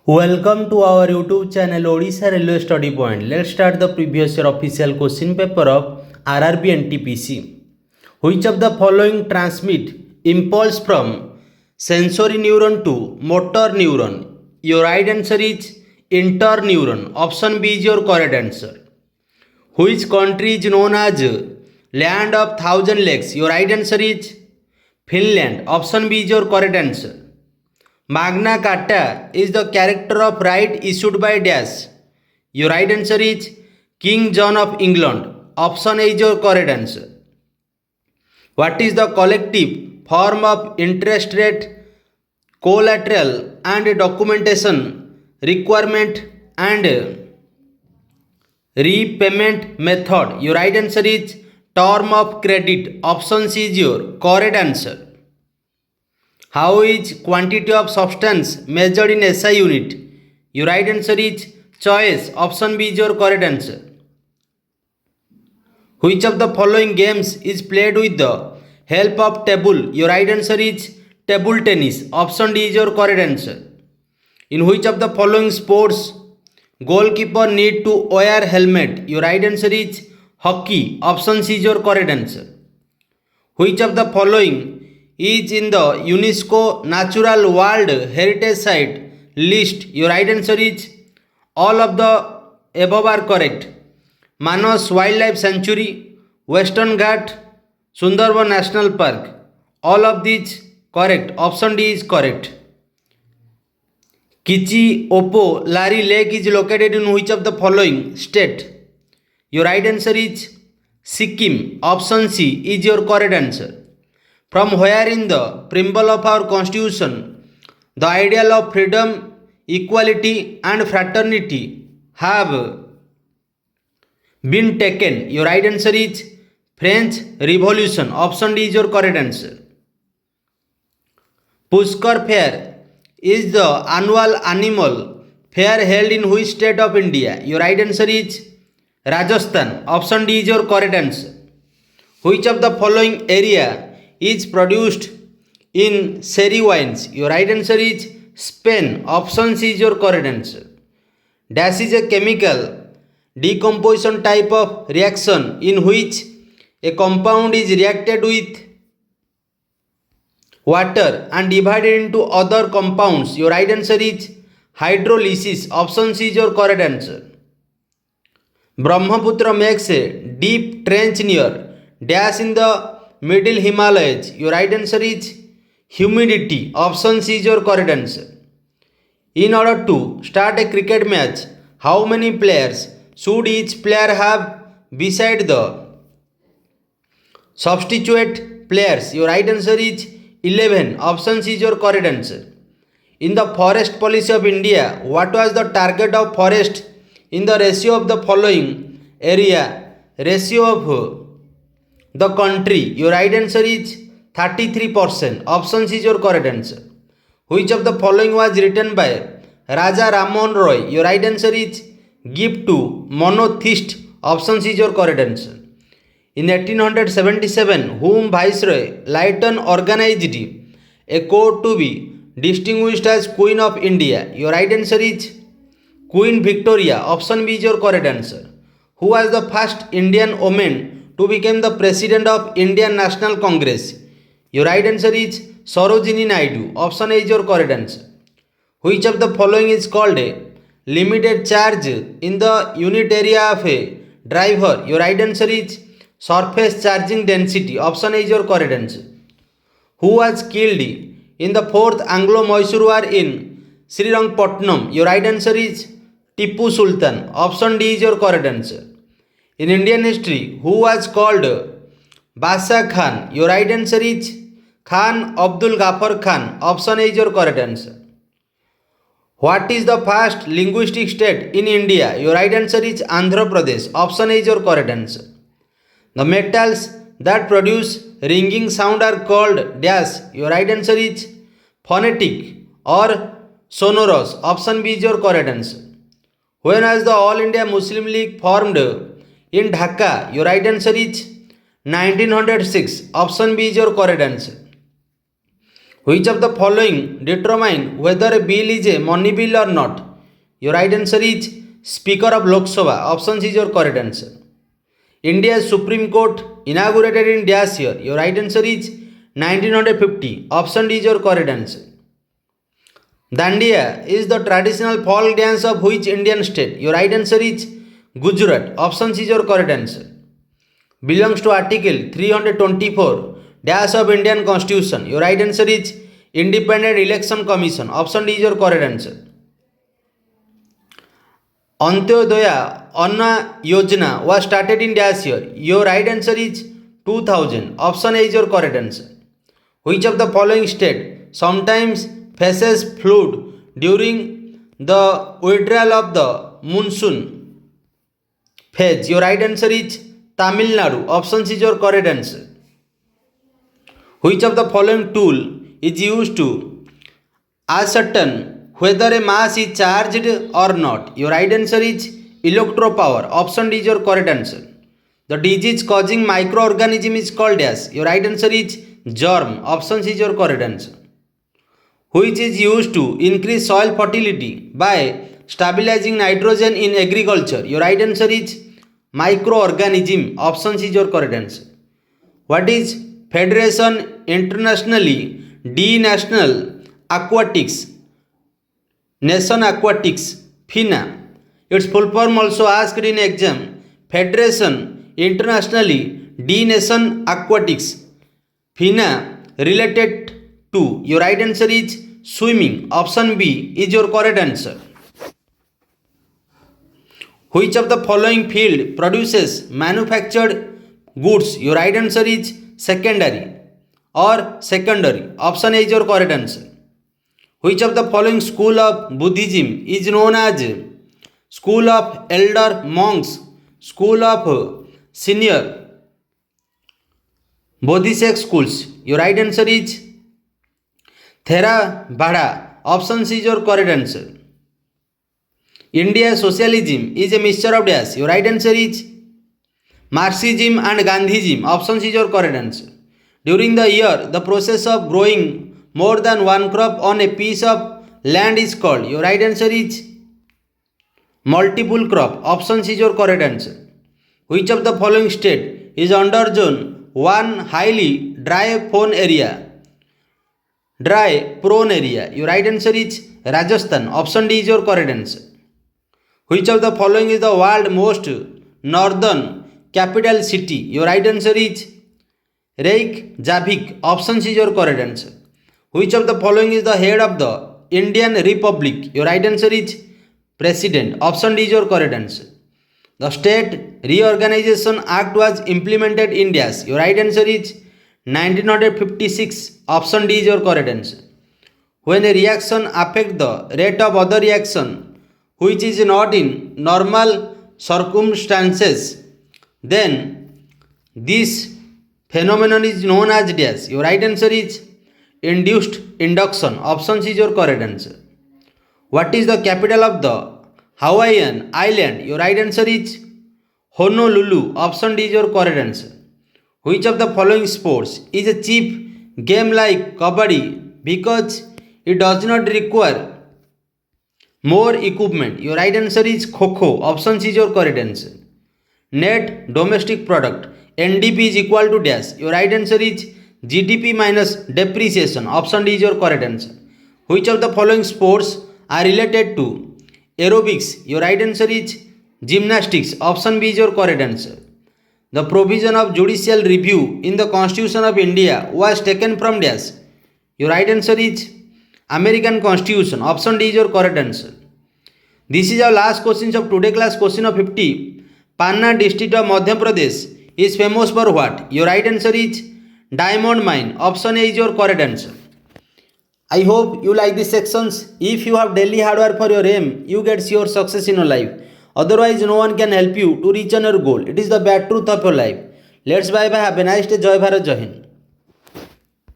Welcome to our YouTube channel Odisha Railway Study Point. Let's start the previous year official question paper of RRB NTPC. Which of the following transmit impulse from sensory neuron to motor neuron? Your right answer is interneuron. Option B is your correct answer. Which country is known as land of thousand lakes? Your right answer is Finland. Option B is your correct answer. Magna Carta is the charter of right issued by Dash. Your right answer is King John of England. Option A is your correct answer. What is the collective form of interest rate, collateral and documentation requirement and repayment method? Your right answer is term of credit. Option C is your correct answer. How is quantity of substance measured in SI unit? Your right answer is choice. Option B is your correct answer. Which of the following games is played with the help of table? Your right answer is table tennis. Option D is your correct answer. In which of the following sports goalkeeper need to wear helmet? Your right answer is hockey. Option C is your correct answer. Which of the following is in the UNESCO Natural World Heritage Site list? Your right answer is all of the above are correct. Manas Wildlife Sanctuary, Western Ghat, Sundarban National Park. All of these correct. Option D is correct. Kichi Oppo Lari Lake is located in which of the following state? Your right answer is Sikkim. Option C is your correct answer. From where in the preamble of our constitution the ideal of freedom, equality and fraternity have been taken? Your right answer is French Revolution. Option D is your correct answer. Pushkar Fair is the annual animal fair held in which state of India? Your right answer is Rajasthan. Option D is your correct answer. Which of the following area is produced in sherry wines? Your right answer is Spain. Option C is your correct answer. Dash is a chemical decomposition type of reaction in which a compound is reacted with water and divided into other compounds. Your right answer is hydrolysis. Option C is your correct answer. Brahmaputra makes a deep trench near dash in the middle Himalayas. Your right answer is humidity. Option C is your correct answer. In order to start a cricket match, how many players should each player have beside the substitute players? Your right answer is 11. Option C is your correct answer. In the forest policy of India, what was the target of forest in the ratio of the following area ratio of the country? Your right answer is 33%. Option C is your correct answer. Which of the following was written by Raja Rammohn Roy? Your right answer is Gift to Monotheist. Option C is your correct answer. In 1877, whom Viceroy Lytton organized a court to be distinguished as Queen of India? Your right answer is Queen Victoria. Option B is your correct answer. Who was the first Indian woman to become the president of Indian National Congress? Your right answer is Sarojini Naidu. Option A is your correct answer. Which of the following is called a limited charge in the unit area of a driver? Your right answer is surface charging density. Option A is your correct answer. Who was killed in the 4th Anglo-Mysore War in Srirangpatnam? Your right answer is Tipu Sultan. Option D is your correct answer. In Indian history, who was called Basa Khan? Your right answer is Khan Abdul Ghaffar Khan. Option A is your correct answer. What is the first linguistic state in India? Your right answer is Andhra Pradesh. Option A is your correct answer. The metals that produce ringing sound are called dash. Your right answer is phonetic or sonorous. Option B is your correct answer. When was the All India Muslim League formed in Dhaka? Your right answer is 1906. Option B is your correct answer. Which of the following determine whether a bill is a money bill or not? Your right answer is Speaker of Lok Sabha. Options is your correct answer. India's Supreme Court inaugurated in dash year. Your right answer is 1950. Option D is your correct answer. Dandiya is the traditional folk dance of which Indian state? Your right answer is Gujarat. Option is your correct answer. Belongs to Article 324 dash of Indian Constitution. Your right answer is Independent Election Commission. Option D is your correct answer. Antyodaya Anna Yojana was started in dash year. Your right answer is 2000. Option A is your correct answer. Which of the following state sometimes faces flood during the withdrawal of the monsoon phase? Your right answer is Tamil Nadu. Option C is your correct answer. Which of the following tool is used to ascertain whether a mass is charged or not? Your right answer is electropower. Option D is your correct answer. The disease causing microorganism is called as? Your right answer is germ. Option C is your correct answer. Which is used to increase soil fertility by stabilizing nitrogen in agriculture? Your right answer is microorganism. Option C is your correct answer. What is Federation Internationally de National Aquatics Nation Aquatics FINA? Its full form also asked in exam. Federation Internationally de Nation Aquatics FINA related to? Your right answer is swimming. Option B is your correct answer. Which of the following field produces manufactured goods? Your right answer is secondary or secondary. Option A is your correct answer. Which of the following school of Buddhism is known as School of Elder Monks, School of Senior Bodhisattva Schools? Your right answer is Theravada. Option C is your correct answer. India socialism is a mixture of dash. Your right answer is Marxism and Gandhism. Option C is your correct answer. During the year, the process of growing more than one crop on a piece of land is called? Your right answer is multiple crop. Option C is your correct answer. Which of the following state is under zone 1 highly dry prone area? Your right answer is Rajasthan. Option D is your correct answer. Which of the following is the world's most northern capital city? Your right answer is Reykjavik. Option C is your correct answer. Which of the following is the head of the Indian Republic? Your right answer is President. Option D is your correct answer. The State Reorganization Act was implemented in India. Your right answer is 1956. Option D is your correct answer. When a reaction affects the rate of other reaction which is not in normal circumstances, then this phenomenon is known as dash. Your right answer is induced induction. Option C is your correct answer. What is the capital of the Hawaiian island? Your right answer is Honolulu. Option D is your correct answer. Which of the following sports is a cheap game like kabaddi because it does not require more equipment? Your right answer is Kho-Kho. Option C is your correct answer. Net domestic product NDP is equal to dash. Your right answer is GDP minus depreciation. Option D is your correct answer. Which of the following sports are related to aerobics? Your right answer is gymnastics. Option B is your correct answer. The provision of judicial review in the Constitution of India was taken from dash. Your right answer is American Constitution. Option D is your correct answer. This is our last questions of today class. Question of 50. Panna district of Madhya Pradesh is famous for what? Your right answer is diamond mine. Option A is your correct answer. I hope you like these sections. If you have daily hard work for your aim, you get your success in your life. Otherwise, no one can help you to reach on your goal. It is the bad truth of your life. Let's bye bye. Have a nice day. Jai Bharat, Jai Hind.